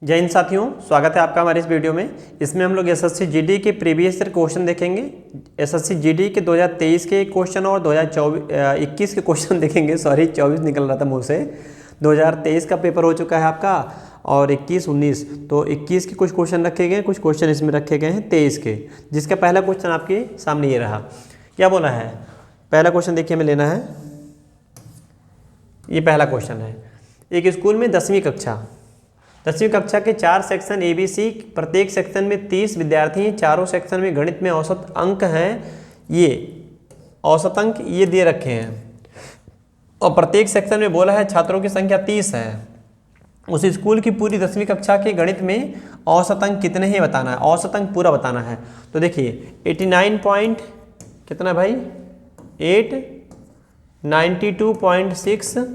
जय हिंद साथियों, स्वागत है आपका हमारे इस वीडियो में। इसमें हम लोग एसएससी जीडी के प्रीवियस ईयर क्वेश्चन देखेंगे। एसएससी जीडी के 2023 के क्वेश्चन और 2021 के क्वेश्चन देखेंगे। सॉरी, 24 निकल रहा था मुँह से। 2023 का पेपर हो चुका है आपका और 21-19, तो 21 के कुछ क्वेश्चन रखे गए, कुछ क्वेश्चन इसमें रखे गए हैं 23 के, जिसका पहला क्वेश्चन आपके सामने ये रहा। क्या बोला है? पहला क्वेश्चन देखिए, हमें लेना है। ये पहला क्वेश्चन है। एक स्कूल में 10वीं कक्षा के 4 सेक्शन ABC, प्रत्येक सेक्शन में 30 विद्यार्थी हैं। चारों सेक्शन में गणित में औसत अंक हैं। ये औसत अंक ये दे रखे हैं और प्रत्येक सेक्शन में बोला है छात्रों की संख्या 30 है। उस स्कूल की पूरी 10वीं कक्षा के गणित में औसत अंक कितने हैं बताना है। औसत अंक पूरा बताना है। तो देखिए 89 पॉइंट कितना भाई 8, 92.6,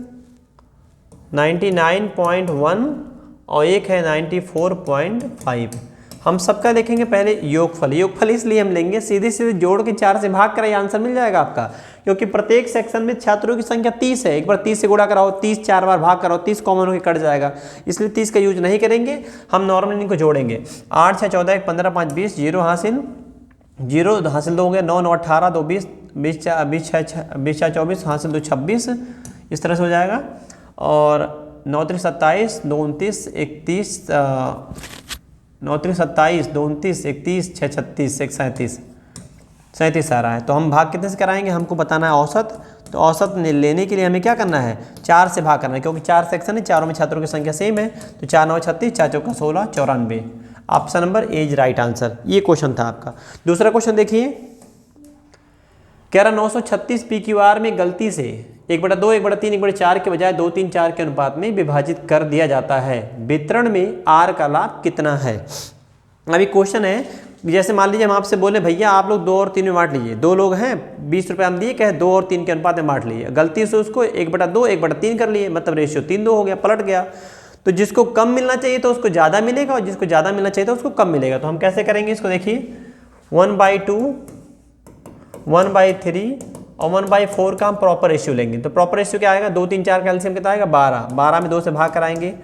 99.1 और एक है 94.5। हम सबका देखेंगे पहले योगफल इसलिए हम लेंगे, सीधे सीधे जोड़ के 4 से भाग कराइए, आंसर मिल जाएगा आपका। क्योंकि प्रत्येक सेक्शन में छात्रों की संख्या 30 है। एक बार 30 से गुणा कराओ, 30 4 बार भाग कराओ, 30 कॉमन होकर कट जाएगा, इसलिए 30 का यूज नहीं करेंगे। हम नॉर्मल इनको जोड़ेंगे। 8 6 14 1 15 5 20, 0 हासिल 2 हो गया, 9 9 18 2 20 20 6 24 हासिल 2 26, इस तरह से हो जाएगा। और 9 3 27 2 29 31, 9 3 27 2 29 31 6 36 1 37 आ रहा है। तो हम भाग कितने से कराएंगे? हमको बताना है औसत। तो औसत लेने के लिए हमें क्या करना है? 4 से भाग करना है, क्योंकि 4 सेक्शन है, चारों में छात्रों की संख्या सेम है। तो 4 9 36, 4 चौका 16, 94। Option number A is right answer. ये क्वेश्चन था आपका। दूसरा क्वेश्चन देखिए, कह रहा 936 PQR में गलती से 1/2, 1/3, 1/4 के बजाय 2 3 4 के अनुपात में विभाजित कर दिया जाता है। वितरण में R का लाभ कितना है? अभी क्वेश्चन है, जैसे मान लीजिए हम आपसे बोले भैया आप लोग 2 और 3 में बांट लीजिए। 2 लोग हैं, 20 रुपये हम दिए, कहे 2 और 3 के अनुपात में बांट लीजिए। गलती से उसको 1/2, 1/3 कर लिए, मतलब रेशियो 3-2 हो गया, पलट गया। तो जिसको कम मिलना चाहिए तो उसको ज़्यादा मिलेगा और जिसको ज़्यादा मिलना चाहिए तो उसको कम मिलेगा। तो हम कैसे करेंगे इसको? देखिए 1/2, 1/3 और 1/4 का हम प्रॉपर रेशियो लेंगे। तो प्रॉपर रेशियो क्या आएगा? 2 3 4 का एलसीएम कितना आएगा? 12। 12 में 2 से भाग कराएंगे,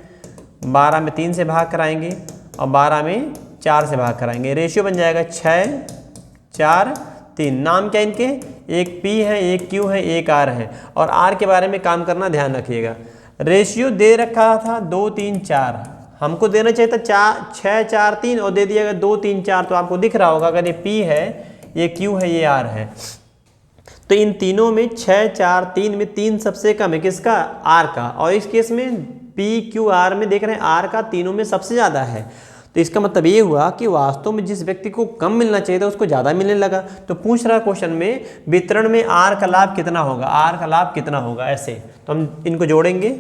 12 में 3 से भाग कराएंगे और 12 में 4 से भाग कराएंगे। रेशियो बन जाएगा 6 4 3। नाम क्या इनके? एक P है, एक Q है, एक R है। और R के बारे में काम करना ध्यान रखिएगा। रेशियो दे रखा था 2 3 4, हमको देना चाहिए था 6 4 3 और दे दिया गया 2 3 4। तो आपको दिख रहा होगा अगर ये P है, ये Q है, ये R है, तो इन तीनों में 6 4 3 में 3 सबसे कम है किसका? R का। और इस केस में P Q R में देख रहे हैं R का तीनों में सबसे ज़्यादा है। तो इसका मतलब ये हुआ कि वास्तव में जिस व्यक्ति को कम मिलना चाहिए था उसको ज़्यादा मिलने लगा। तो पूछ रहा क्वेश्चन में वितरण में R का लाभ कितना होगा? R का लाभ कितना होगा? ऐसे तो हम इनको जोड़ेंगे।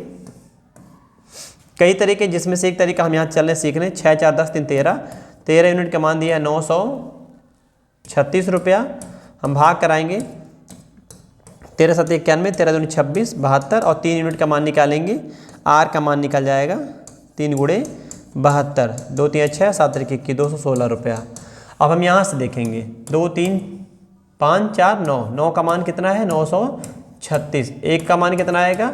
कई तरीके, जिसमें से एक तरीका हम यहाँ चलने सीख रहे हैं। 6 4 10 3 13, 13 यूनिट का मान दिया 936 रुपया। हम भाग कराएंगे 13 7 91, 13 दूनी 26, 72 और 3 यूनिट का मान निकालेंगे। R का मान निकल जाएगा 3 गुणे 72, 2 3 6 7 21, 216 रुपया। अब हम यहाँ से देखेंगे 2 3 5 4 9, 9 का मान कितना है? 936। 1 का मान कितना आएगा?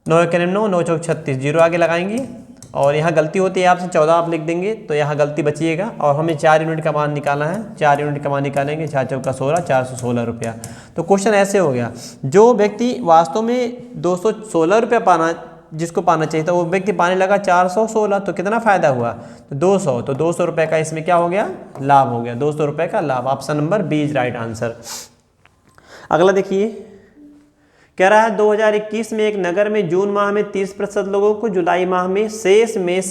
9 1 9, 9 4 36, 0 आगे लगाएंगे और यहाँ गलती होती है आपसे 14 आप लिख देंगे, तो यहाँ गलती बचिएगा। और हमें 4 यूनिट का मान निकालना है। 4 यूनिट का मान निकालेंगे, 4 चौका 16, 416 रुपया। तो क्वेश्चन ऐसे हो गया, जो व्यक्ति वास्तव में 216 रुपया जिसको पाना चाहिए था वो व्यक्ति पाने लगा 416। तो कितना फ़ायदा हुआ? तो 200। तो 200 रुपये का इसमें क्या हो गया? लाभ हो गया। 200 रुपये का लाभ। Option number B is right answer. अगला देखिए, कह रहा है 2021 में एक नगर में जून माह में 30% लोगों को, जुलाई माह में शेष में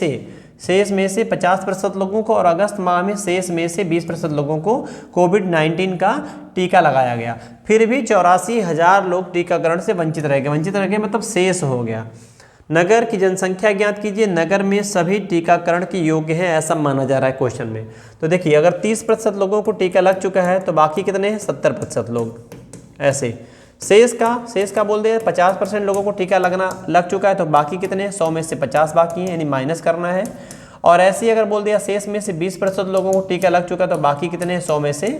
से 50% लोगों को और अगस्त माह में शेष में से 20% लोगों को कोविड-19 का टीका लगाया गया। फिर भी 84,000 लोग टीकाकरण से वंचित रह गए, मतलब शेष हो गया। नगर की जनसंख्या ज्ञात कीजिए। नगर में सभी टीकाकरण के योग्य हैं ऐसा माना जा रहा है क्वेश्चन में। तो देखिए अगर 30% लोगों को टीका लग चुका है तो बाकी कितने हैं? 70% लोग। ऐसे शेष का बोल दिया 50% लोगों को टीका लग चुका है तो बाकी कितने हैं? 100 में से 50 बाकी हैं, यानी माइनस करना है। और ऐसे ही अगर बोल दिया शेष में से 20% लोगों को टीका लग चुका है तो बाकी कितने हैं? 100 में से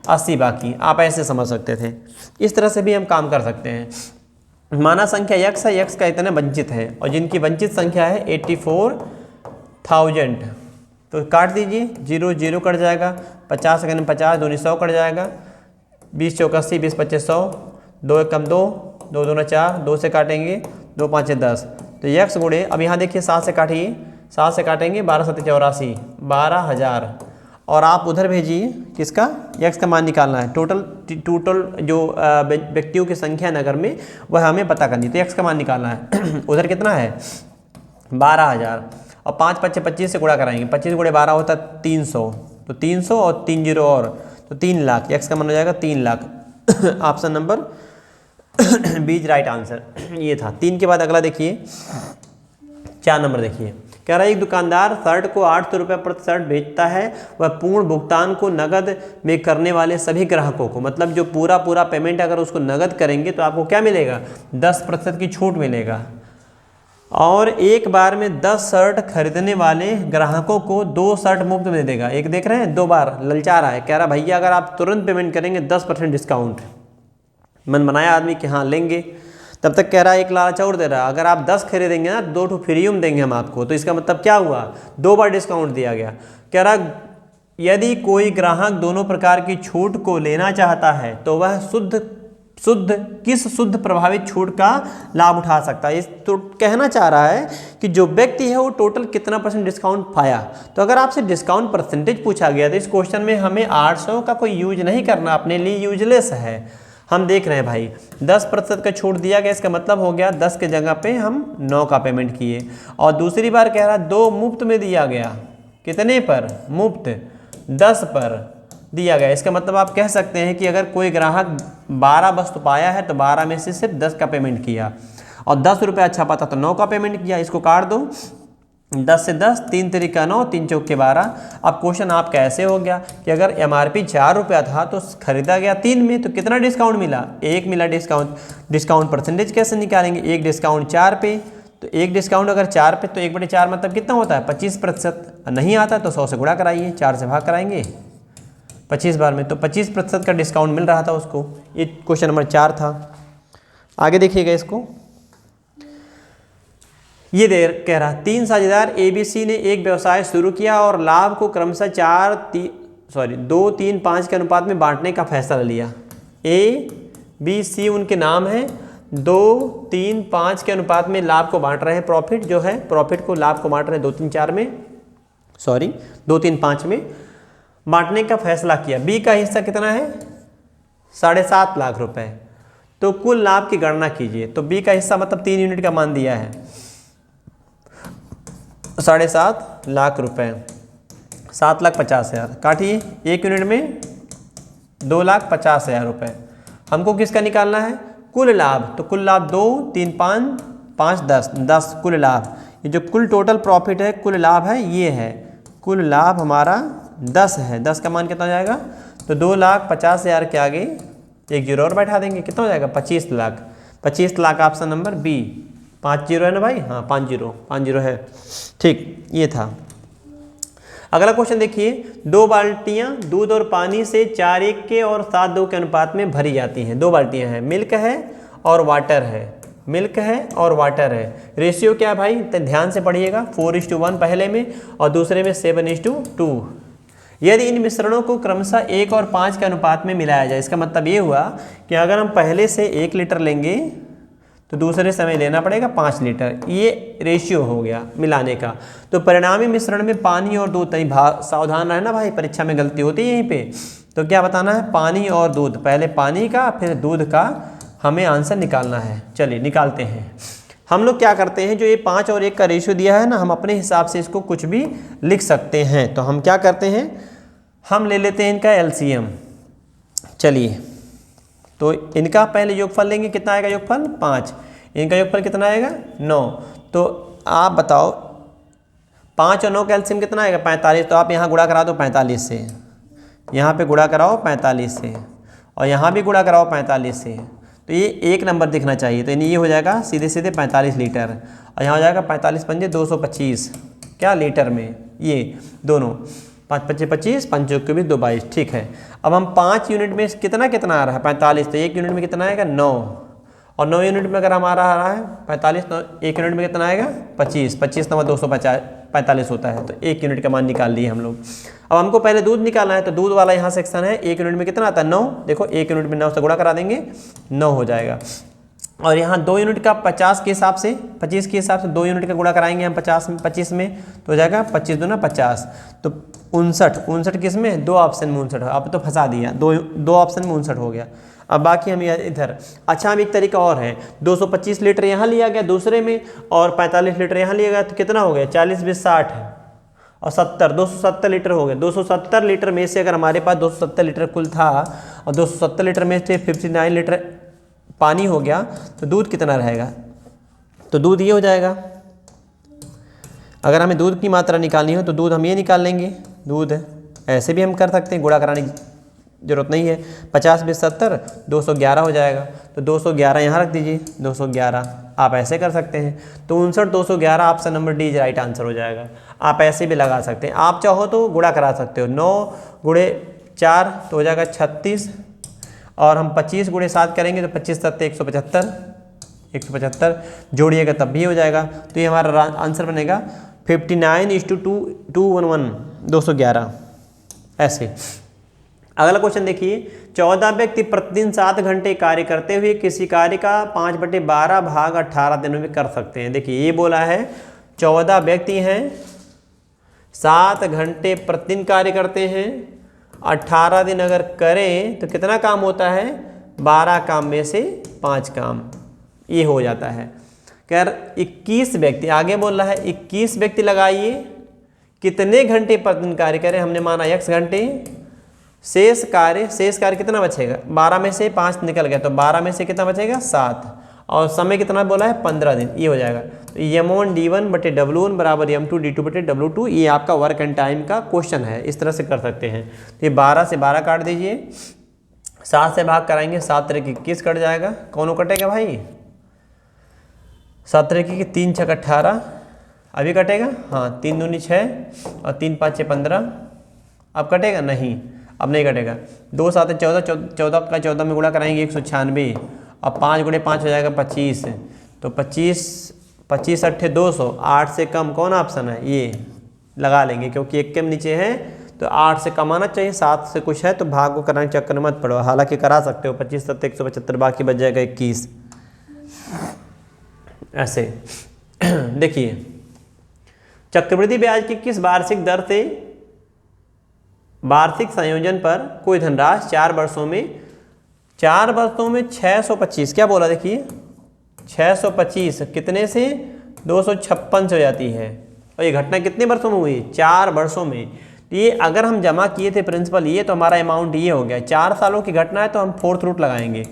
80 बाकी। आप ऐसे समझ सकते थे। इस तरह से भी हम काम कर सकते हैं। माना संख्या x है, x का इतना वंचित है और जिनकी वंचित संख्या है 1000, तो काट दीजिए, 0 0 कट जाएगा, 50 सेकंड में 50, 2 100 कट जाएगा, 20 चौक 80, 20 25 100, 2 1 कम 2, 2 2 4, 2 से काटेंगे, 2 5 10, तो यक्स गुणे, अब यहाँ देखिए 7 से काटिए, 7 से काटेंगे 12 7 84, 12,000, और आप उधर भेजिए किसका, यक्स का मान निकालना है, टोटल जो व्यक्तियों की संख्या नगर में वह हमें पता करनी है, तो यक्स का मान निकालना है। उधर कितना है 12,000, और 5 5 25 से गुणा कराएंगे, 25 गुणे 12 होता है 300, तो 300 और 3 0 और, तो 3 लाख, यक्स का मान हो जाएगा 3 lakh. Option number B right answer ये था। 3 के बाद अगला देखिए 4 नंबर देखिए, कह रहा है एक दुकानदार शर्ट को 800 रुपये प्रति शर्ट बेचता है, वह पूर्ण भुगतान को नगद में करने वाले सभी ग्राहकों को, मतलब जो पूरा पेमेंट अगर उसको नगद करेंगे तो आपको क्या मिलेगा, 10% की छूट मिलेगा, और एक बार में 10 शर्ट खरीदने वाले ग्राहकों को 2 शर्ट मुफ्त में देगा। एक देख रहे हैं 2 बार ललचा रहा है, कह रहा भैया अगर आप तुरंत पेमेंट करेंगे 10% डिस्काउंट, मन बनाया आदमी कि हाँ लेंगे, तब तक कह रहा है एक लालच और दे रहा है, अगर आप 10 खरीदेंगे ना 2 फ्रीम देंगे हम आपको, तो इसका मतलब क्या हुआ, 2 बार डिस्काउंट दिया गया। कह रहा यदि कोई ग्राहक दोनों प्रकार की छूट को लेना चाहता है तो वह किस शुद्ध प्रभावित छूट का लाभ उठा सकता है। इस तो कहना चाह रहा है कि जो व्यक्ति है वो टोटल कितना % डिस्काउंट पाया। तो अगर आपसे डिस्काउंट परसेंटेज पूछा गया तो इस क्वेश्चन में हमें 800 का कोई यूज नहीं करना, अपने लिए यूजलेस है। हम देख रहे हैं भाई 10% का छूट दिया गया, इसका मतलब हो गया 10 के जगह पे हम 9 का पेमेंट किए, और दूसरी बार कह रहा 2 मुफ्त में दिया गया, कितने पर, मुफ्त 10 पर दिया गया। इसका मतलब आप कह सकते हैं कि अगर कोई ग्राहक 12 वस्तु पाया है तो 12 में से सिर्फ 10 का पेमेंट किया, और 10 रुपये अच्छा पाता तो 9 का पेमेंट किया। इसको काट दो, 10 से 10, 3 तरीका 9, 3 चौक के 12। अब क्वेश्चन आपका ऐसे हो गया कि अगर MRP 4 रुपया था तो खरीदा गया 3 में, तो कितना डिस्काउंट मिला, 1 मिला डिस्काउंट। डिस्काउंट परसेंटेज कैसे निकालेंगे, 1 डिस्काउंट 4 पे, तो 1 डिस्काउंट अगर 4 पे तो 1/4 मतलब कितना होता है 25%। नहीं आता तो 100 से गुणा कराइए, 4 से भाग कराएंगे 25 बार में, तो 25% का डिस्काउंट मिल रहा था उसको। ये क्वेश्चन नंबर 4 था। आगे देखिएगा इसको, ये कह रहा 3 साझेदार ABC ने एक व्यवसाय शुरू किया और लाभ को क्रमशः 2, 3, 5 के अनुपात में बांटने का फैसला लिया। ABC उनके नाम हैं, 2, 3, 5 के अनुपात में लाभ को बांट रहे हैं, प्रॉफिट जो है, प्रॉफिट को लाभ को बांट रहे हैं 2, 3, 4 में, 2, 3, 5 में बांटने का फैसला किया। B का हिस्सा कितना है 7.5 लाख रुपए, तो कुल लाभ की गणना कीजिए। तो B का हिस्सा मतलब 3 यूनिट का मान दिया है 7.5 लाख रुपए, 7,50,000 काटिए, 1 यूनिट में 2,50,000 रुपए। हमको किसका निकालना है, कुल लाभ, तो कुल लाभ 2, 3, 5, 10 कुल लाभ। ये जो कुल टोटल प्रॉफिट है, कुल लाभ है, ये है कुल लाभ हमारा 10 है। 10 का मान कितना हो जाएगा, तो 2,50,000 के आगे 1 जीरो और बैठा देंगे, कितना हो जाएगा 25 lakh. 25 lakh option number B। 5 zero है ना भाई, हाँ 5 जीरो है, ठीक ये था। अगला क्वेश्चन देखिए, 2 बाल्टियां दूध और पानी से 4:1 के और 7:2 के अनुपात में भरी जाती हैं। 2 बाल्टियां हैं, मिल्क है और वाटर है, मिल्क है और वाटर है। रेशियो क्या है भाई, तो ध्यान से पढ़िएगा, 4:1 पहले में और दूसरे में 7:2। यदि इन मिश्रणों को क्रमशः 1 और 5 के अनुपात में मिलाया जाए, इसका मतलब ये हुआ कि अगर हम पहले से 1 लीटर लेंगे तो दूसरे समय लेना पड़ेगा 5 लीटर, ये रेशियो हो गया मिलाने का। तो परिणामी मिश्रण में पानी और दूध, सावधान रहना भाई, परीक्षा में गलती होती है यहीं पे। तो क्या बताना है, पानी और दूध, पहले पानी का फिर दूध का हमें आंसर निकालना है। चलिए निकालते हैं। हम लोग क्या करते हैं, जो ये 5 और 1 का रेशियो दिया है ना, हम अपने हिसाब से इसको कुछ भी लिख सकते हैं। तो हम क्या करते हैं, हम ले लेते हैं इनका LCM। चलिए, तो इनका पहले योगफल लेंगे, कितना आएगा योगफल 5, इनका योगफल कितना आएगा 9। तो आप बताओ 5 और 9 का LCM कितना आएगा 45। तो आप यहाँ गुणा करा दो 45 से, यहाँ पे गुणा कराओ 45 से, और यहाँ भी गुणा कराओ 45 से। तो ये 1 नंबर दिखना चाहिए, तो ये हो जाएगा सीधे सीधे 45 लीटर, और यहाँ हो जाएगा 45 पंजे 225 क्या लीटर में, ये दोनों 5 पच्चे 25, 5 चौक के भी 2 22, ठीक है। अब हम 5 यूनिट में कितना आ रहा है 45, तो 1 यूनिट में कितना आएगा 9, और 9 यूनिट में अगर हमारा आ रहा है 45, तो 1 यूनिट में कितना आएगा 25, 25 9 250, 45 होता है। तो 1 यूनिट का मान निकाल लिए हम लोग। अब हमको पहले दूध निकालना है, तो दूध वाला यहाँ सेक्शन है। 1 यूनिट में कितना आता है 9, देखो 1 यूनिट में 9 से गुणा करा देंगे 9 हो जाएगा। और यहाँ 2 यूनिट का 50 के हिसाब से 25 के हिसाब से 2 यूनिट का गुणा कराएंगे हम 25 में, तो हो जाएगा 25 दूना 50, तो 59 किस में 2 ऑप्शन में 59। अब तो फंसा दिया, दो ऑप्शन में 59 हो गया। अब बाकी हम इधर, अच्छा हम एक तरीका और है, 225 लीटर यहाँ लिया गया दूसरे में और 45 लीटर यहाँ लिया गया, तो कितना हो गया 40 20 60 और 70 270 लीटर हो गया। 270 लीटर में से अगर हमारे पास 270 लीटर कुल था और 270 लीटर में से 59 लीटर पानी हो गया, तो दूध कितना रहेगा, तो दूध ये हो जाएगा। अगर हमें दूध की मात्रा निकालनी हो तो दूध हम ये निकाल लेंगे, दूध ऐसे भी हम कर सकते हैं, गुणा कराने की जरूरत नहीं है। 50 20 70 211 हो जाएगा, तो 211 यहाँ रख दीजिए, 211 आप ऐसे कर सकते हैं। तो 59 211 option number D right answer हो जाएगा। आप ऐसे भी लगा सकते हैं, आप चाहो तो गुणा करा सकते हो, 9 गुणे 4 तो हो जाएगा 36, और हम 25 गुणे 7 करेंगे तो 25 7 175 जोड़िएगा तब भी हो जाएगा। तो ये हमारा आंसर बनेगा 59:211 211 ऐसे। अगला क्वेश्चन देखिए, 14 व्यक्ति प्रतिदिन 7 घंटे कार्य करते हुए किसी कार्य का 5/12 भाग 18 दिनों में कर सकते हैं। देखिए ये बोला है 14 व्यक्ति हैं, 7 घंटे प्रतिदिन कार्य करते हैं, 18 दिन अगर करें तो कितना काम होता है, 12 काम में से 5 काम ये हो जाता है। कह 21 व्यक्ति, आगे बोल रहा है 21 व्यक्ति लगाइए, कितने घंटे प्रतिदिन कार्य करें, हमने माना x घंटे, शेष कार्य कितना बचेगा, 12 में से 5 निकल गया तो 12 में से कितना बचेगा 7, और समय कितना बोला है 15 दिन, ये हो जाएगा। तो m1 d1 बटे w1 बराबर m2 d2 बटे w2, ये आपका वर्क एंड टाइम का क्वेश्चन है, इस तरह से कर सकते हैं। तो ये 12 से 12 काट दीजिए, 7 से भाग कराएंगे, 7 3 21 कट जाएगा, कौन कटेगा भाई, 7 3 3 6 18 अभी कटेगा, हाँ 3 दूनी 6 और 3 5 6 15, अब कटेगा नहीं, अब नहीं कटेगा। 2 7 14 14 का 14 में गुणा कराएंगे 196, अब 5 गुणे 5 हो जाएगा 25, तो 25 25 8 200, 8 से कम कौन ऑप्शन है, ये लगा लेंगे क्योंकि 1 के नीचे है तो 8 से कम आना चाहिए, 7 से कुछ है तो भाग को कराने के चक्कर में मत पड़ो, हालांकि करा सकते हो, 25 7 175, बाकी बच जाएगा 21 ऐसे। देखिए चक्रवृद्धि ब्याज की किस वार्षिक दर से वार्षिक संयोजन पर कोई धनराशि 4 वर्षों में 625, क्या बोला देखिए 625 कितने से 256 से हो जाती है, और ये घटना कितने वर्षों में हुई, 4 वर्षों में। तो ये अगर हम जमा किए थे प्रिंसिपल ये, तो हमारा अमाउंट ये हो गया, 4 सालों की घटना है तो हम 4th रूट लगाएंगे।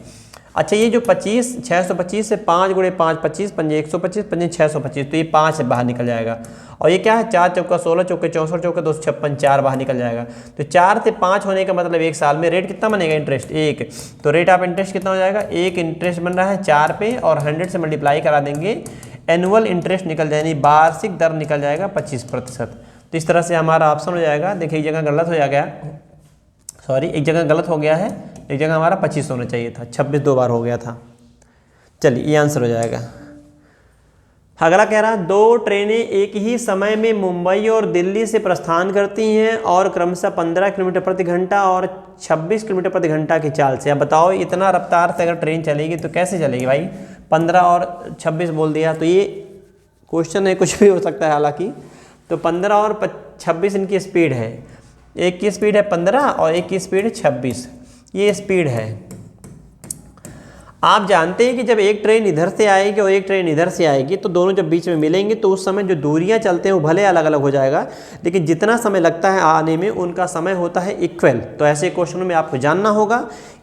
अच्छा ये जो 625 से 5 गुणे 5 25 पंजे 125 पंजे 625, तो ये 5 से बाहर निकल जाएगा, और ये क्या है 4 चौका 16 चौके 64 चौके 256, 4 बाहर निकल जाएगा। तो 4 से 5 होने का मतलब 1 साल में रेट कितना बनेगा, इंटरेस्ट 1, तो रेट ऑफ इंटरेस्ट कितना हो जाएगा, 1 इंटरेस्ट बन रहा है 4 पे, और 100 से मल्टीप्लाई करा देंगे, एनुअल इंटरेस्ट निकल जाएगी, वार्षिक दर निकल जाएगा 25%। तो इस तरह से हमारा ऑप्शन हो जाएगा। देखिए एक जगह गलत हो गया, सॉरी एक जगह गलत हो गया है, एक जगह हमारा 25 होना चाहिए था, 26 2 बार हो गया था। चलिए ये आंसर हो जाएगा। अगला कह रहा है 2 ट्रेनें एक ही समय में मुंबई और दिल्ली से प्रस्थान करती हैं और क्रमशः 15 किलोमीटर प्रति घंटा और 26 किलोमीटर प्रति घंटा की चाल से। अब बताओ इतना रफ्तार से अगर ट्रेन चलेगी तो कैसे चलेगी भाई, 15 और 26 बोल दिया, तो ये क्वेश्चन है, कुछ भी हो सकता है हालांकि। तो 15 और 26 इनकी स्पीड है, एक की स्पीड है 15 और एक की स्पीड है 26, ये स्पीड है। आप जानते हैं कि जब एक ट्रेन इधर से आएगी और एक ट्रेन इधर से आएगी तो दोनों जब बीच में मिलेंगे तो उस समय जो दूरियां चलते हैं वो भले अलग अलग हो जाएगा, लेकिन जितना समय लगता है आने में उनका समय होता है इक्वल। तो ऐसे क्वेश्चनों में आपको जानना होगा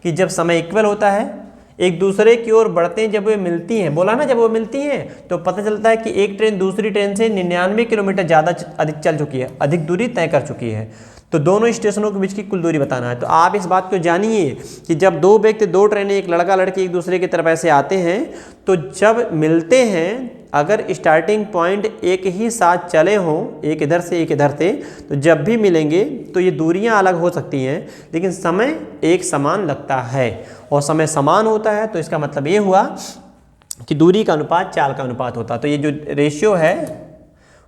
कि जब समय इक्वल होता है, एक दूसरे की ओर बढ़ते हैं, जब वे मिलती हैं, बोला ना जब वो मिलती हैं तो पता चलता है कि एक ट्रेन दूसरी ट्रेन से 99 किलोमीटर ज़्यादा अधिक चल चुकी है, अधिक दूरी तय कर चुकी है। तो दोनों स्टेशनों के बीच की कुल दूरी बताना है। तो आप इस बात को जानिए कि जब 2 व्यक्ति 2 ट्रेनें, एक लड़का लड़की एक दूसरे की तरफ ऐसे आते हैं, तो जब मिलते हैं, अगर स्टार्टिंग पॉइंट एक ही साथ चले हों, एक इधर से एक इधर से, तो जब भी मिलेंगे तो ये दूरियां अलग हो सकती हैं लेकिन समय एक समान लगता है, और समय समान होता है तो इसका मतलब ये हुआ कि दूरी का अनुपात चाल का अनुपात होता है। तो ये जो रेशियो है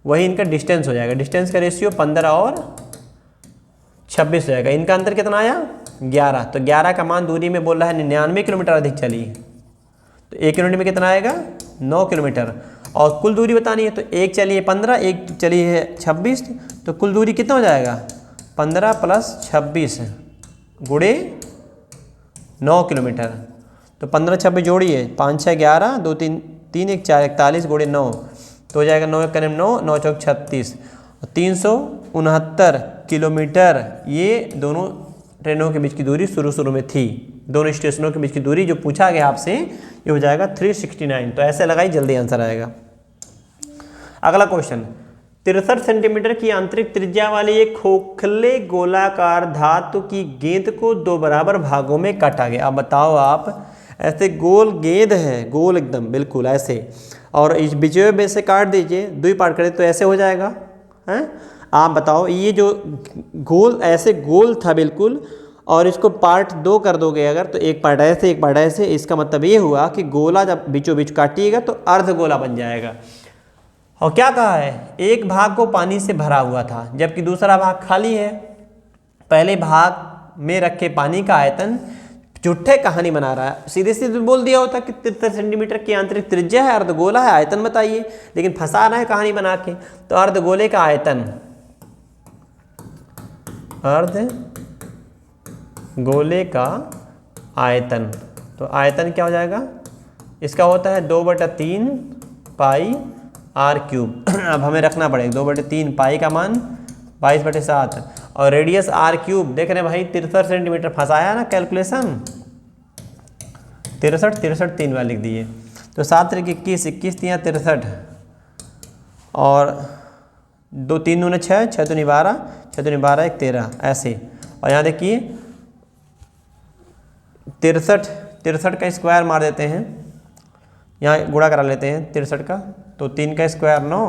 वही इनका डिस्टेंस हो जाएगा। डिस्टेंस का रेशियो 15 और 26 हो जाएगा। इनका अंतर कितना आया 11। तो 11 का मान दूरी में बोल रहा है 99 किलोमीटर अधिक चली, तो 1 यूनिट में कितना आएगा 9 किलोमीटर। और कुल दूरी बतानी है तो एक चली है 15, एक चली है 26, तो कुल दूरी कितना हो जाएगा 15 + 26 गुणे 9 किलोमीटर। तो 15 26 जोड़िए 5 6 11 2 3 3 1 4 41 गुणे 9 तो हो जाएगा 9 1 9 9 चौक 36 369 किलोमीटर। ये दोनों ट्रेनों के बीच की दूरी शुरू में थी, दोनों स्टेशनों के बीच की दूरी जो पूछा गया आपसे ये हो जाएगा 369। तो ऐसे लगाई जल्दी आंसर आएगा। अगला क्वेश्चन 63 सेंटीमीटर की आंतरिक त्रिज्या वाली एक खोखले गोलाकार धातु की गेंद को 2 बराबर भागों में काटा गया। अब बताओ आप, ऐसे गोल गेंद है, गोल एकदम बिल्कुल ऐसे, और इस बीचवे में से काट दीजिए, 2 पार्ट करें तो ऐसे हो जाएगा हैं। आप बताओ ये जो गोल ऐसे गोल था बिल्कुल, और इसको पार्ट 2 कर दोगे अगर, तो एक पार्ट ऐसे एक पार्ट ऐसे, इसका मतलब ये हुआ कि गोला जब बीचों बीच काटिएगा तो अर्ध गोला बन जाएगा। और क्या कहा है, एक भाग को पानी से भरा हुआ था जबकि दूसरा भाग खाली है। पहले भाग में रखे पानी का आयतन, झूठे कहानी बना रहा है, सीधे सीधे बोल दिया होता कि 63 सेंटीमीटर की आंतरिक त्रिज्या है, अर्धगोला है, आयतन बताइए, लेकिन फंसा रहा है कहानी बना के। तो अर्धगोले का आयतन, अर्धगोले का आयतन, तो आयतन क्या हो जाएगा इसका होता है 2/3 पाई r³ अब हमें रखना पड़ेगा 2/3 पाई का मान 22/7 और रेडियस r³ देख रहे हैं भाई 63 सेंटीमीटर, फंसाया ना कैलकुलेशन, 63 3 बार लिख दिए। तो 7 × 21 21 3 63 और 2 3 दूने 6 6 दूनी 12 6 दूनी 12 1 13 ऐसे। और यहाँ देखिए 63 का स्क्वायर मार देते हैं, यहाँ गुणा करा लेते हैं 63 का, तो 3 का स्क्वायर 9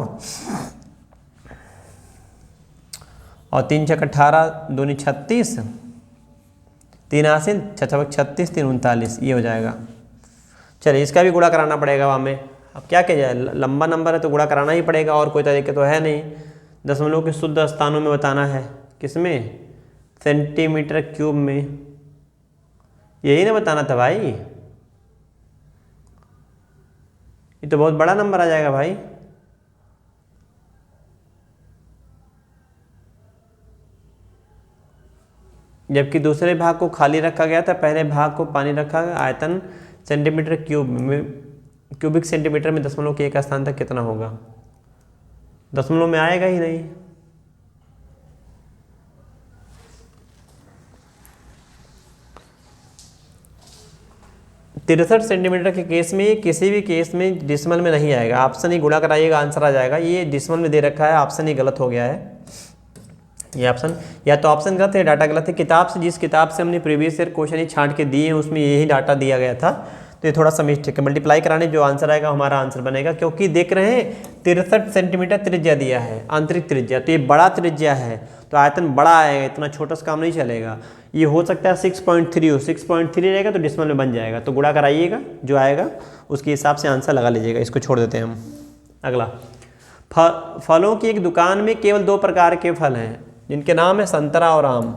और 3 × 18 दूनी 36 3 आसिन 6 × 36 3 39 ये हो जाएगा। चलिए इसका भी गुणा कराना पड़ेगा वहाँ में। अब क्या किया जाए, लंबा नंबर है तो गुणा कराना ही पड़ेगा, और कोई तरीके तो है नहीं। दशमलव के शुद्ध स्थानों में बताना है, किसमें सेंटीमीटर क्यूब में, यही ना बताना था भाई, ये तो बहुत बड़ा नंबर आ जाएगा भाई। जबकि दूसरे भाग को खाली रखा गया था, पहले भाग को पानी रखा गया। आयतन सेंटीमीटर क्यूब में, क्यूबिक सेंटीमीटर में दशमलव के एक स्थान तक कितना होगा, दशमलव में आएगा ही नहीं। तिरसठ सेंटीमीटर के केस में किसी भी केस में डिसमल में नहीं आएगा, ऑप्शन ही गुणा कराइएगा आंसर आ जाएगा। ये डिसमल में दे रखा है, ऑप्शन ही गलत हो गया है। ये ऑप्शन या तो ऑप्शन गलत है, डाटा गलत है। किताब से, जिस किताब से हमने प्रीवियस ईयर क्वेश्चन ही छांट के दिए हैं उसमें यही डाटा दिया गया था, तो ये थोड़ा सा मिस्टेक है। मल्टीप्लाई कराने जो आंसर आएगा हमारा आंसर बनेगा, क्योंकि देख रहे हैं 63 सेंटीमीटर त्रिज्या दिया है, आंतरिक त्रिज्या, तो ये बड़ा त्रिज्या है तो आयतन बड़ा आएगा, इतना छोटा सा काम नहीं चलेगा। ये हो सकता है 6.3 हो, 6.3 रहेगा तो डिसमल में बन जाएगा। तो गुणा कराइएगा, जो आएगा उसके हिसाब से आंसर लगा लीजिएगा। इसको छोड़ देते हैं हम। अगला, फलों की एक दुकान में केवल 2 प्रकार के फल हैं जिनके नाम है संतरा और आम।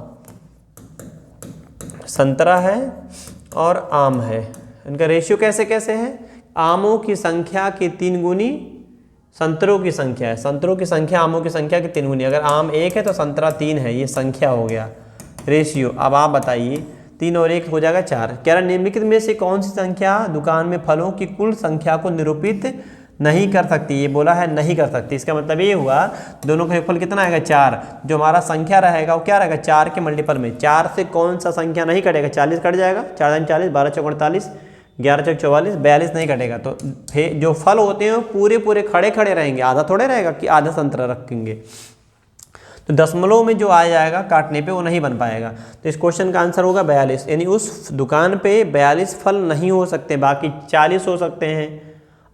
संतरा है और आम है, इनका रेशियो कैसे कैसे है, आमों की संख्या के 3 गुनी संतरों की संख्या है। संतरों की संख्या आमों की संख्या के 3 गुनी, अगर आम 1 है तो संतरा 3 है, ये संख्या हो गया रेशियो। अब आप बताइए 3 और 1 हो जाएगा 4। कह रहा निम्नलिखित में से कौन सी संख्या दुकान में फलों की कुल संख्या को निरूपित नहीं कर सकती, ये बोला है नहीं कर सकती। इसका मतलब ये हुआ दोनों का योगफल कितना आएगा 4, जो हमारा संख्या रहेगा वो क्या रहेगा 4 के मल्टीपल में। 4 से कौन सा संख्या नहीं कटेगा, 40 कट जाएगा, 4 40, 12 चौक 48, 11 चौक 44, 42 नहीं कटेगा। तो जो फल होते हैं वो पूरे पूरे खड़े खड़े रहेंगे, आधा थोड़े रहेगा कि आधा संतरा रखेंगे। तो दशमलव में जो आ जाएगा काटने पे वो नहीं बन पाएगा। तो इस क्वेश्चन का आंसर होगा 42, यानी उस दुकान पे 42 फल नहीं हो सकते, बाकी 40 हो सकते हैं,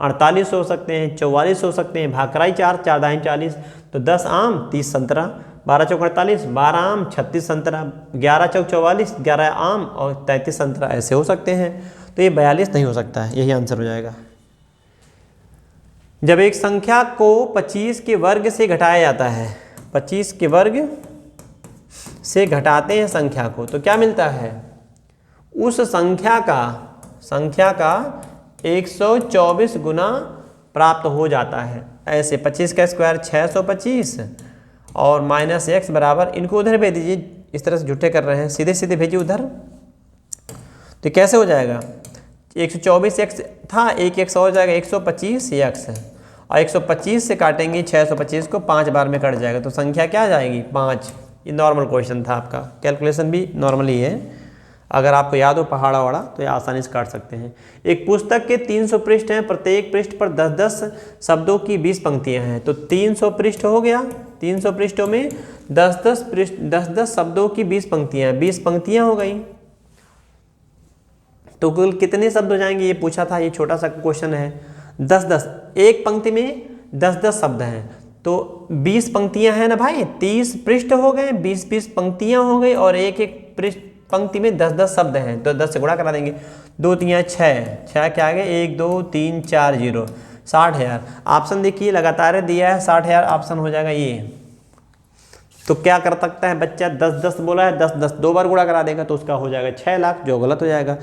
48 हो सकते हैं, 44 हो सकते हैं, भाग कराई 4, 4 दाएं 40, तो 10 आम 30 संतरा, 12 चौक 48, 12 आम 36 संतरा, 11 चौक 44, 11 आम और 33 संतरा, ऐसे हो सकते हैं। तो ये 42 नहीं हो सकता है, यही आंसर हो जाएगा। जब एक संख्या को 25 के वर्ग से घटाया जाता है, 25 के वर्ग से घटाते हैं संख्या को, तो क्या मिलता है? उस संख्या का 124 गुना प्राप्त हो जाता है। ऐसे 25 का स्क्वायर 625 और माइनस x बराबर, इनको उधर भेज दीजिए, इस तरह से झूठे कर रहे हैं, सीधे सीधे भेजिए उधर। तो कैसे हो जाएगा? 124x था, एक x हो जाएगा 125x, और 125 से काटेंगे 625 को 5 बार में कट जाएगा, तो संख्या क्या आ जाएगी? 5। ये नॉर्मल क्वेश्चन था आपका, कैलकुलेशन भी नॉर्मल ही है। अगर आपको याद हो पहाड़ा वाड़ा तो ये आसानी से काट सकते हैं। एक पुस्तक के 300 पृष्ठ हैं, प्रत्येक पृष्ठ पर 10-10 शब्दों की 20 पंक्तियां हैं, तो 300 पृष्ठ हो गया, 300 पृष्ठों में 10-10 शब्दों की 20 पंक्तियां, 20 पंक्तियां हो गई, तो कुल कितने शब्द हो जाएंगे? ये पूछा था, ये छोटा सा क्वेश्चन है। 10-10, एक पंक्ति में 10-10 शब्द हैं, तो 20 पंक्तियां हैं ना भाई, 30 पृष्ठ हो गए, 20-20 पंक्तियां हो गई, और एक एक पृष्ठ पंक्ति में 10-10 शब्द हैं, तो 10 से गुणा करा देंगे, 2 3 6 क्या आ गए? 1 2 3 4 0, 60,000। ऑप्शन देखिए लगातार दिया है, 60,000 ऑप्शन हो जाएगा ये। तो क्या कर सकता है बच्चा? 10-10 बोला है, 10-10 2 बार गुणा करा देगा तो उसका हो जाएगा 6 लाख, जो गलत हो जाएगा।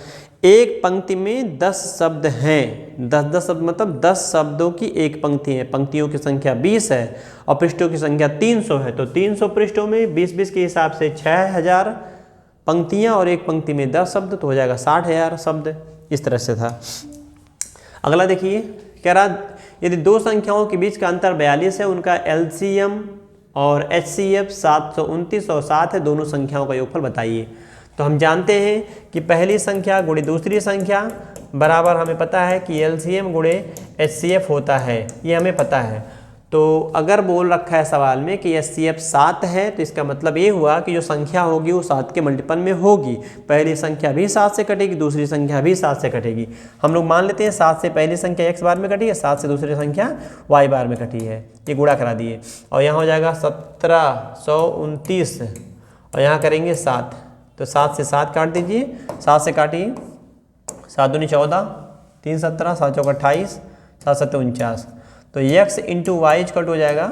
एक पंक्ति में 10 शब्द हैं, 10-10 शब्द मतलब 10 शब्दों की एक पंक्ति है, पंक्तियों की संख्या 20 है और पृष्ठों की संख्या 300 है, तो 300 पृष्ठों में 20-20 के हिसाब से 6,000 पंक्तियां और एक पंक्ति में 10 शब्द, तो हो जाएगा 60,000 शब्द। इस तरह से था। अगला देखिए, कह रहा यदि दो संख्याओं के बीच का अंतर 42 है, उनका LCM और HCF 729 और 7 है, दोनों संख्याओं का योगफल बताइए। तो हम जानते हैं कि पहली संख्या गुणे दूसरी संख्या बराबर, हमें पता है कि LCM गुणे HCF होता है, ये हमें पता है। तो अगर बोल रखा है सवाल में कि HCF 7 है, तो इसका मतलब ये हुआ कि जो संख्या होगी वो 7 के मल्टीपल में होगी। पहली संख्या भी 7 से कटेगी, दूसरी संख्या भी 7 से कटेगी। हम लोग मान लेते हैं 7 से पहली संख्या x बार में कटी है, 7 से दूसरी संख्या y बार में कटी है, ये गुणा करा दिए, और यहाँ हो जाएगा 1729 और यहाँ करेंगे 7, तो 7 से 7 काट दीजिए, 7 से काटिए, 7 दूनी 14, 3 17, 7 चौका 28, 7 7 49, तो x इंटू वाई कट हो जाएगा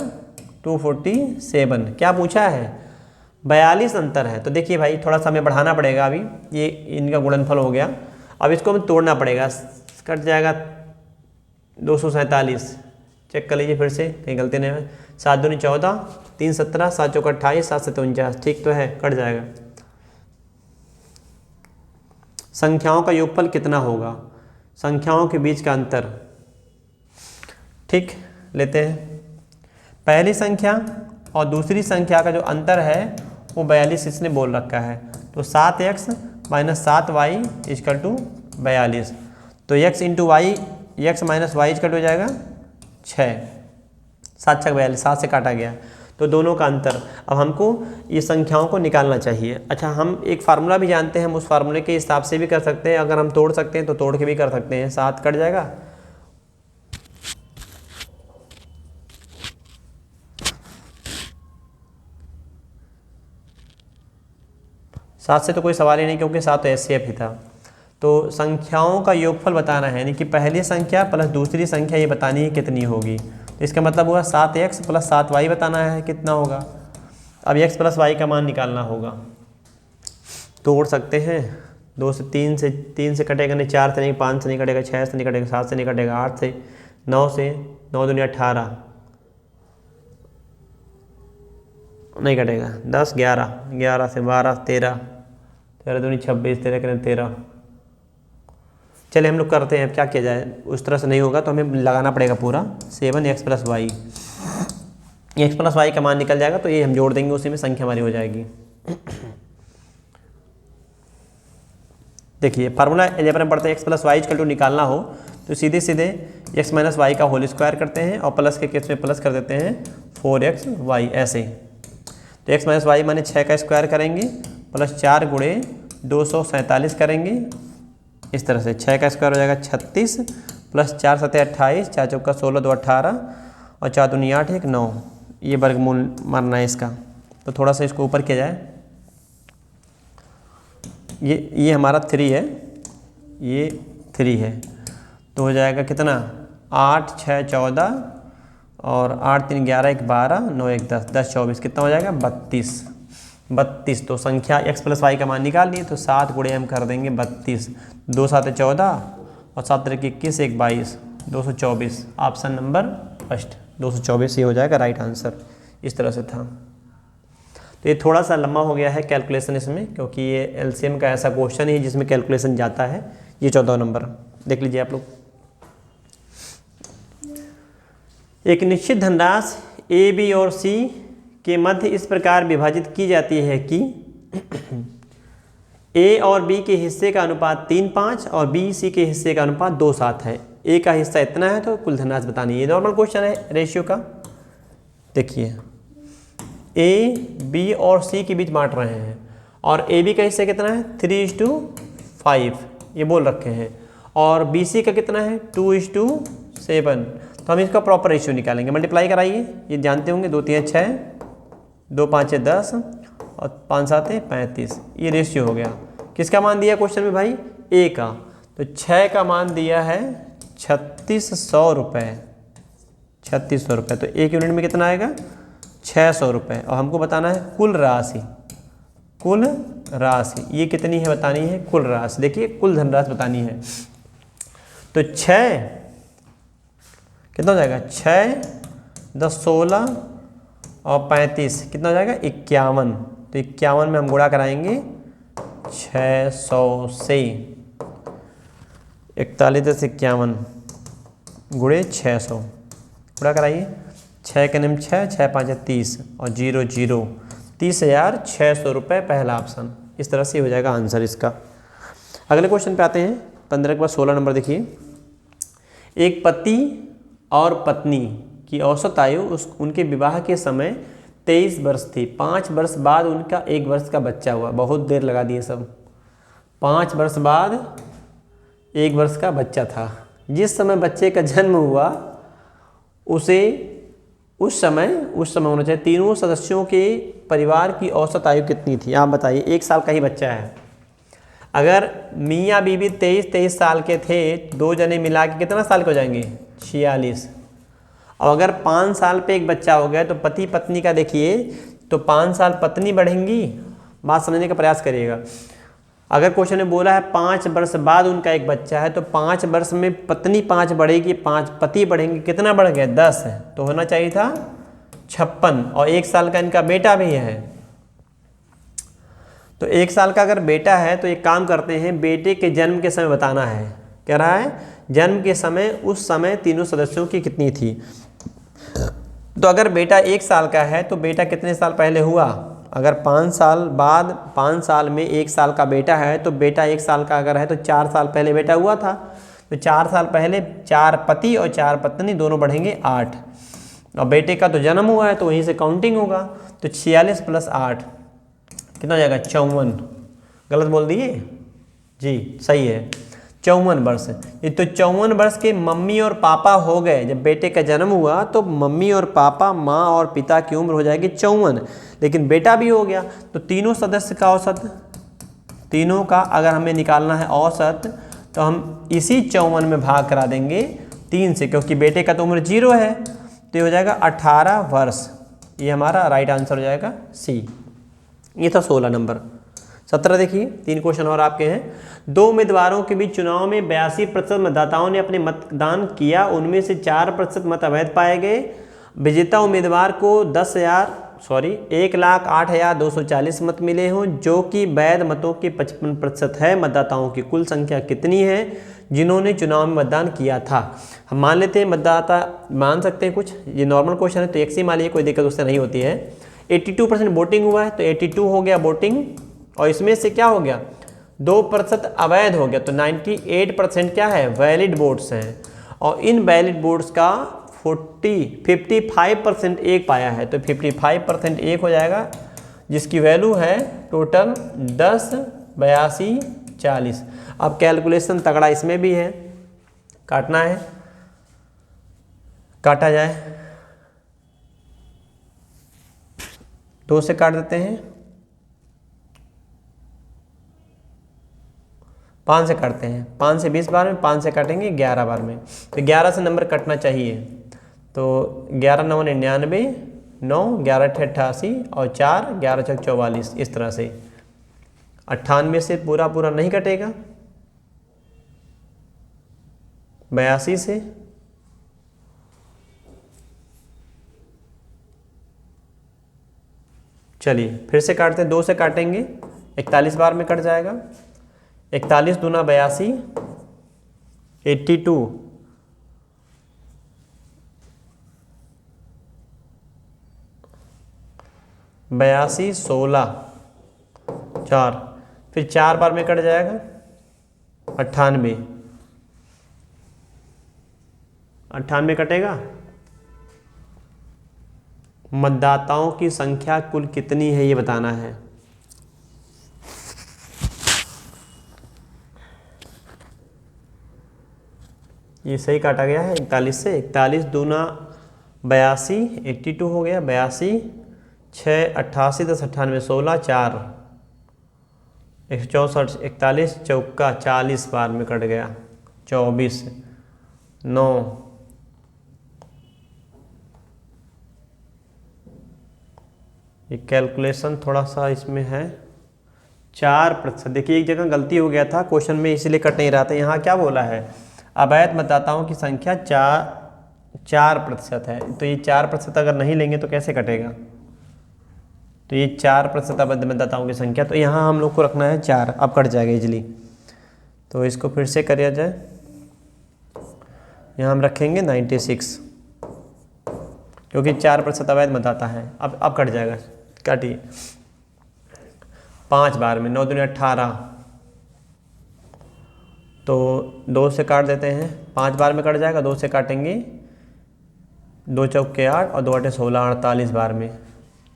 247। क्या पूछा है? 42 अंतर है। तो देखिए भाई, थोड़ा सा हमें बढ़ाना पड़ेगा, अभी ये इनका गुणनफल हो गया, अब इसको हमें तोड़ना पड़ेगा, कट जाएगा 247, चेक कर लीजिए फिर से, कहीं गलती नहीं है। 7 दूनी 14, 3 17, 7 चौका 28, 7 7 49, ठीक तो है, कट जाएगा। संख्याओं का योगफल कितना होगा? संख्याओं के बीच का अंतर, ठीक, लेते हैं। पहली संख्या और दूसरी संख्या का जो अंतर है वो 42 इसने बोल रखा है, तो 7x minus 7y is equal to 42, तो x into y, x minus y equal हो जाएगा 6, 7 6 42, 7 से काटा गया, तो दोनों का अंतर। अब हमको ये संख्याओं को निकालना चाहिए। अच्छा, हम एक फार्मूला भी जानते हैं, हम उस फार्मूले के हिसाब से भी कर सकते हैं, अगर हम तोड़ सकते हैं तो तोड़ के भी कर सकते हैं। 7 कट जाएगा, सात से तो कोई सवाल ही नहीं, क्योंकि 7 तो HCF ही था। तो संख्याओं का योगफल बताना है, यानी कि पहली संख्या प्लस दूसरी संख्या ये बतानी है कितनी होगी। तो इसका मतलब हुआ 7x प्लस 7y बताना है कितना होगा। अब x प्लस y का मान निकालना होगा, तोड़ सकते हैं। 2 से 3 से कटेगा नहीं, 4 से नहीं, 5 से नहीं कटेगा, 6 से नहीं कटेगा, 7 से नहीं कटेगा, 8 से, 9 से, 9 दूनी 18 नहीं कटेगा, 10 11, 11 से 12 13, 13 दूनी 26, 13 करें 13। चलिए हम लोग करते हैं, अब क्या किया जाए, उस तरह से नहीं होगा तो हमें लगाना पड़ेगा पूरा 7x plus y, x plus y का मान निकल जाएगा, तो ये हम जोड़ देंगे, उसी में संख्या हमारी हो जाएगी। देखिए फार्मूला जब हम पढ़ते हैं x plus y equal to निकालना हो तो सीधे सीधे x माइनस वाई का होल स्क्वायर करते हैं और प्लस के केस में प्लस कर देते हैं 4xy ऐसे। तो x माइनस वाई माने 6 का स्क्वायर करेंगे प्लस 4 गुणे 247 करेंगे, इस तरह से 6 का स्क्वायर हो जाएगा 36 प्लस 4 7 28, 4 चौका 16 2 18 और 4 दूनी 8 1 9, ये वर्गमूल मारना है इसका। तो थोड़ा सा इसको ऊपर किया जाए, ये हमारा 3 है, ये 3 है, तो हो जाएगा कितना 8 6 14 और 8 3 11 1 12 9 1 10 10 24 कितना हो जाएगा 32। 32 तो संख्या x प्लस वाई का मान निकाल लिए तो 7 गुणे हम कर देंगे 32। 2 7 14 और 7 3 21 1 22 224। ऑप्शन नंबर फर्स्ट 224 ये हो जाएगा राइट आंसर। इस तरह से था। तो ये थोड़ा सा लंबा हो गया है कैलकुलेशन इसमें, क्योंकि ये एलसीएम का ऐसा क्वेश्चन है जिसमें कैलकुलेशन जाता है। ये 14 नंबर देख लीजिए आप लोग। एक निश्चित धनराशि ए बी और सी के मध्य इस प्रकार विभाजित की जाती है कि ए और बी के हिस्से का अनुपात 3:5 और बी सी के हिस्से का अनुपात 2:7 है। ए का हिस्सा इतना है तो कुल धनराशि बतानी है। ये नॉर्मल क्वेश्चन है रेशियो का। देखिए ए बी और सी के बीच बांट रहे हैं और ए बी का हिस्सा कितना है 3:5 ये बोल रखे हैं और बी सी का कितना है 2:7। तो हम इसका प्रॉपर रेशियो निकालेंगे। मल्टीप्लाई कराइए, ये जानते होंगे 2 3 6 2 5 10 और 5 7 35। ये रेशियो हो गया। किसका मान दिया क्वेश्चन में भाई ए का, तो 6 का मान दिया है 3600 रुपये। 3600 रुपये तो एक यूनिट में कितना आएगा 600 रुपये। और हमको बताना है कुल राशि। कुल राशि ये कितनी है बतानी है कुल राशि। देखिए कुल धनराशि बतानी है तो 6 कितना हो जाएगा 6 10 16 और 35 कितना हो जाएगा 51। तो 51 में हम गुणा कराएंगे 600 से। 41 10 51 गुणे 600 गुणा कराइए। 6 के निम 6 6 5 30 और 0 0 30,600 रुपये पहला ऑप्शन। इस तरह से हो जाएगा आंसर इसका। अगले क्वेश्चन पे आते हैं 15 के बाद 16 नंबर देखिए। एक पति और पत्नी की औसत आयु उनके विवाह के समय 23 वर्ष थी। 5 वर्ष बाद उनका 1 वर्ष का बच्चा हुआ। बहुत देर लगा दिए सब। 5 वर्ष बाद 1 वर्ष का बच्चा था। जिस समय बच्चे का जन्म हुआ उस समय होना चाहिए तीनों सदस्यों के परिवार की औसत आयु कितनी थी आप बताइए। 1 साल का ही बच्चा है। अगर मियाँ बीबी 23 साल के थे, 2 जने मिला के कितना साल के हो जाएंगे 46। और अगर 5 साल पे एक बच्चा हो गया तो पति पत्नी का देखिए तो 5 साल पत्नी बढ़ेंगी। बात समझने का प्रयास करिएगा। अगर क्वेश्चन ने बोला है 5 वर्ष बाद उनका एक बच्चा है तो 5 वर्ष में पत्नी 5 बढ़ेगी, 5 पति बढ़ेंगे, कितना बढ़ गया 10 है। तो होना चाहिए था 56। और 1 साल का इनका बेटा भी है। तो 1 साल का अगर बेटा है तो एक काम करते हैं, बेटे के जन्म के समय बताना है। कह रहा है जन्म के समय उस समय तीनों सदस्यों की कितनी थी। तो अगर बेटा 1 साल का है तो बेटा कितने साल पहले हुआ। अगर 5 साल बाद 5 साल में 1 साल का बेटा है तो बेटा 1 साल का अगर है तो 4 साल पहले बेटा हुआ था। तो 4 साल पहले 4 पति और 4 पत्नी दोनों बढ़ेंगे 8। और बेटे का तो जन्म हुआ है तो वहीं से काउंटिंग होगा। तो 46 + 8 कितना हो जाएगा 54। गलत बोल दिए जी, सही है 54 वर्ष। ये तो 54 वर्ष के मम्मी और पापा हो गए। जब बेटे का जन्म हुआ तो मम्मी और पापा, माँ और पिता की उम्र हो जाएगी 54। लेकिन बेटा भी हो गया तो तीनों सदस्य का औसत, तीनों का अगर हमें निकालना है औसत तो हम इसी 54 में भाग करा देंगे 3 से, क्योंकि बेटे का तो उम्र 0 है। तो ये हो जाएगा 18 वर्ष। ये हमारा राइट आंसर हो जाएगा सी। ये था 16 नंबर। 17 देखिए 3 क्वेश्चन और आपके हैं। 2 उम्मीदवारों के बीच चुनाव में 82% मतदाताओं ने अपने मतदान किया। उनमें से 4% मत अवैध पाए गए। विजेता उम्मीदवार को 1,08,240 मत मिले हों, जो कि वैध मतों के 55% है। मतदाताओं की कुल संख्या कितनी है जिन्होंने चुनाव में मतदान किया था। हम मान लेते हैं मतदाता, मान सकते हैं कुछ, ये नॉर्मल क्वेश्चन है तो एक से मान लीजिए, कोई दिक्कत उससे नहीं होती है। 82% वोटिंग हुआ है तो 82 हो गया वोटिंग, और इसमें से क्या हो गया 2% अवैध हो गया। तो 98% क्या है वैलिड वोट्स हैं। और इन वैलिड वोट्स का 55% एक पाया है। तो 55% एक हो जाएगा, जिसकी वैल्यू है टोटल 10 82 40। अब कैलकुलेशन तगड़ा इसमें भी है, काटना है, काटा जाए। 2 से काट देते हैं, 5 से काटते हैं, 5 से 20 बार में, 5 से काटेंगे 11 बार में, तो 11 से नंबर कटना चाहिए। तो 11 9 99, 9 11 88 और 4 11 6 44, इस तरह से 98 से पूरा पूरा नहीं कटेगा, 82 से, चलिए फिर से काटते हैं, 2 से काटेंगे 41 बार में कट जाएगा, 41 दूना 82, 82, 82 16, 4, फिर 4 बार में कट जाएगा 98, 98 कटेगा। मतदाताओं की संख्या कुल कितनी है ये बताना है। ये सही काटा गया है 41 से, 41 दूना 82, 82 हो गया, 82, 6 88 10 98 16, 4 164, 41 चौका 40 बार में कट गया, 24, 9, ये कैलकुलेशन थोड़ा सा इसमें है, 4%। देखिए एक जगह गलती हो गया था क्वेश्चन में, इसीलिए कट नहीं रहा था। यहाँ क्या बोला है, अवैध मतदाताओं की संख्या 4% है, तो ये 4% अगर नहीं लेंगे तो कैसे कटेगा, तो ये 4% अवैध मतदाताओं की संख्या, तो यहाँ हम लोग को रखना है 4, अब कट जाएगा इजली। तो इसको फिर से करिया जाए, यहाँ हम रखेंगे 96, क्योंकि 4% अवैध मतदाता है। अब कट जाएगा, काटिए 5 बार में, 9 दूनी 18, तो 2 से काट देते हैं, 5 बार में कट जाएगा, 2 से काटेंगे, 2 चौके 8 और 2 8 16, 48 बार में,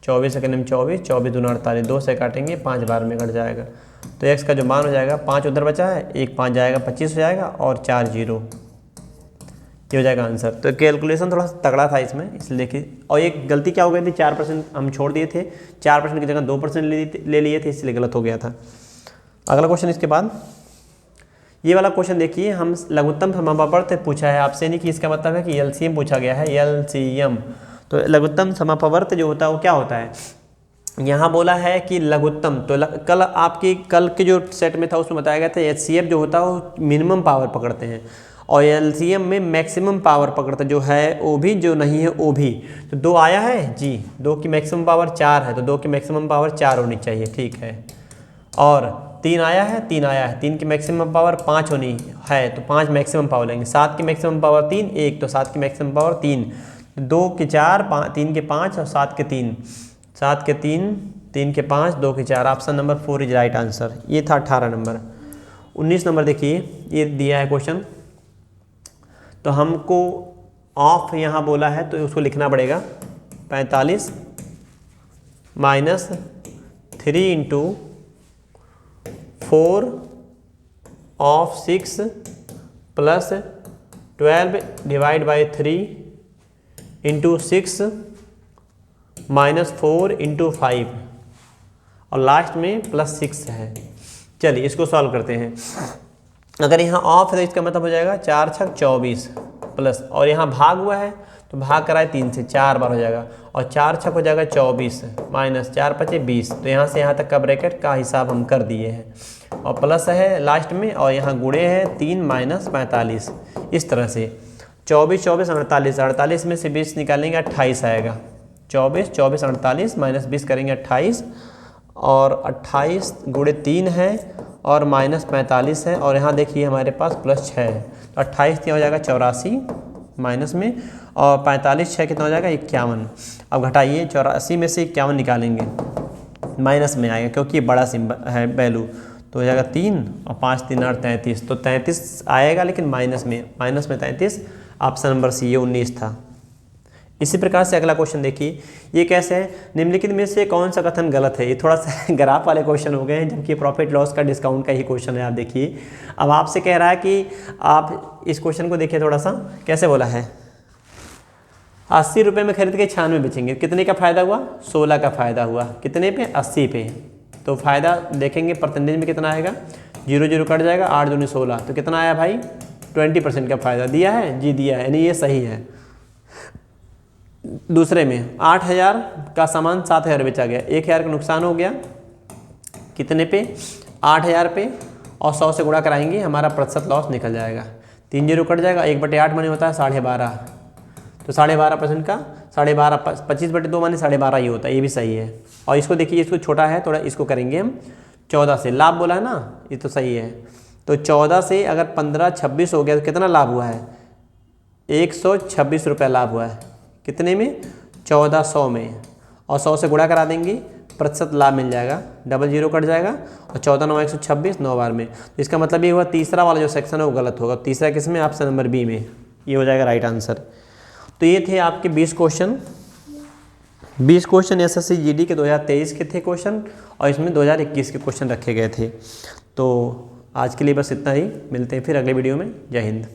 24 सेकंड में 24, 24 दूना 48, 2 से काटेंगे, 5 बार में कट जाएगा। तो x का जो मान हो जाएगा, 5 उधर बचा है, 1 5 जाएगा, 25 हो जाएगा और 4 0, ये हो जाएगा आंसर। तो कैलकुलेशन थोड़ा सा तगड़ा था इसमें, इसलिए देखिए। और एक गलती क्या हो गई थी, 4% हम छोड़ दिए थे, 4% की जगह 2% ले लिए थे, इसलिए गलत हो गया था। अगला क्वेश्चन इसके बाद ये वाला क्वेश्चन देखिए, हम लघुत्तम समापवर्त पूछा है आपसे, नहीं कि इसका मतलब है कि एलसीएम पूछा गया है, एलसीएम। तो लघुत्तम समापवर्त जो होता है वो क्या होता है, यहाँ बोला है कि लघुत्तम, तो कल के जो सेट में था उसमें बताया गया था एचसीएफ जो होता है वो मिनिमम पावर पकड़ते हैं, और एलसीएम में मैक्सिमम पावर पकड़ता जो है ओ भी, जो नहीं है ओ भी। तो 2 आया है जी, 2 की मैक्सिमम पावर 4 है, तो 2 की मैक्सिमम पावर 4 होनी चाहिए, ठीक है। और 3 आया है, 3 आया है, 3 की मैक्सिमम पावर 5 होनी है, तो 5 मैक्सिमम पावर लेंगे। 7 की मैक्सिमम पावर 3, 1, तो 7 की मैक्सिमम पावर 3, 2 के 4, 3 के 5 और 7 के 3, 7 के 3, 3 के 5, 2 के 4, option number 4 is right answer. ये था 18 नंबर। 19 नंबर देखिए, ये दिया है क्वेश्चन, तो हमको ऑफ यहाँ बोला है तो उसको लिखना पड़ेगा 45 - 3 into 4 of 6 plus 12 divide by 3 into 6 -4 into 5 और लास्ट में +6 है। चलिए इसको सॉल्व करते हैं। अगर यहाँ ऑफ है तो इसका मतलब हो जाएगा 4 छक 24 प्लस, और यहाँ भाग हुआ है तो भाग कराए 3 से, 4 बार हो जाएगा, और 4 छक हो जाएगा 24 माइनस 4 पचे 20। तो यहाँ से यहाँ तक का ब्रैकेट का हिसाब हम कर दिए हैं, और प्लस है लास्ट में, और यहाँ गुणे है 3 - 45, इस तरह से 24 24 48, 48 में से 20 निकालेंगे 28 आएगा। 24 24 48 माइनस 20 करेंगे 28, और 28 गुणे 3 है और माइनस 45 है, और यहाँ देखिए हमारे पास +6 है, तो 28 क्या हो जाएगा 84 माइनस में, और 45 6 कितना हो जाएगा 51। अब घटाइए, 84 में से 51 निकालेंगे, माइनस में आएगा क्योंकि बड़ा सिंबल है वैल्यू, तो हो जाएगा 3 और 5 3 8 33, तो 33 आएगा लेकिन माइनस में 33, ऑप्शन नंबर सी ये 19 था। इसी प्रकार से अगला क्वेश्चन देखिए, ये कैसे है, निम्नलिखित में से कौन सा कथन गलत है। ये थोड़ा सा ग्राफ वाले क्वेश्चन हो गए हैं, जबकि प्रॉफिट लॉस का डिस्काउंट का ही क्वेश्चन है। आप देखिए, अब आपसे कह रहा है कि आप इस क्वेश्चन को देखिए थोड़ा सा, कैसे बोला है, 80 रुपये में खरीद के 96 बेचेंगे, कितने का फ़ायदा हुआ, 16 का फ़ायदा हुआ, कितने पे, 80 पे। तो फ़ायदा देखेंगे परसेंटेज में कितना आएगा, जीरो जीरो कट जाएगा, 8 दूनी 16, तो कितना आया भाई 20% का फ़ायदा दिया है जी, दिया है, यानी ये सही है। दूसरे में 8,000 का सामान 7,000 बेचा गया, 1,000 का नुकसान हो गया, कितने पे 8,000 पे, और 100 से गुणा कराएंगे, हमारा प्रतिशत लॉस निकल जाएगा, 3 जीरो कट जाएगा, 1/8 माने होता है 12.5, तो 12.5% का 12.5 25/2 माने 12.5 ही होता है, ये भी सही है। और इसको देखिए, इसको छोटा है थोड़ा, इसको करेंगे हम 14 से, लाभ बोला है ना, ये तो सही है। तो 14 से अगर 15 26 हो गया तो कितना लाभ हुआ है, 126 रुपये लाभ हुआ है, कितने में 1400 में, और 100 से गुणा करा देंगे, प्रतिशत लाभ मिल जाएगा, डबल जीरो कट जाएगा, और 14 9 126 9 बार में, तो इसका मतलब ये हुआ तीसरा वाला जो सेक्शन है वो गलत होगा। तीसरा किस में, ऑप्शन नंबर बी में, ये हो जाएगा राइट आंसर। तो ये थे आपके 20 क्वेश्चन। 20 क्वेश्चन एसएससी जीडी के 2023 के थे क्वेश्चन, और इसमें 2021 के क्वेश्चन रखे गए थे। तो आज के लिए बस इतना ही, मिलते हैं फिर अगले वीडियो में। जय हिंद।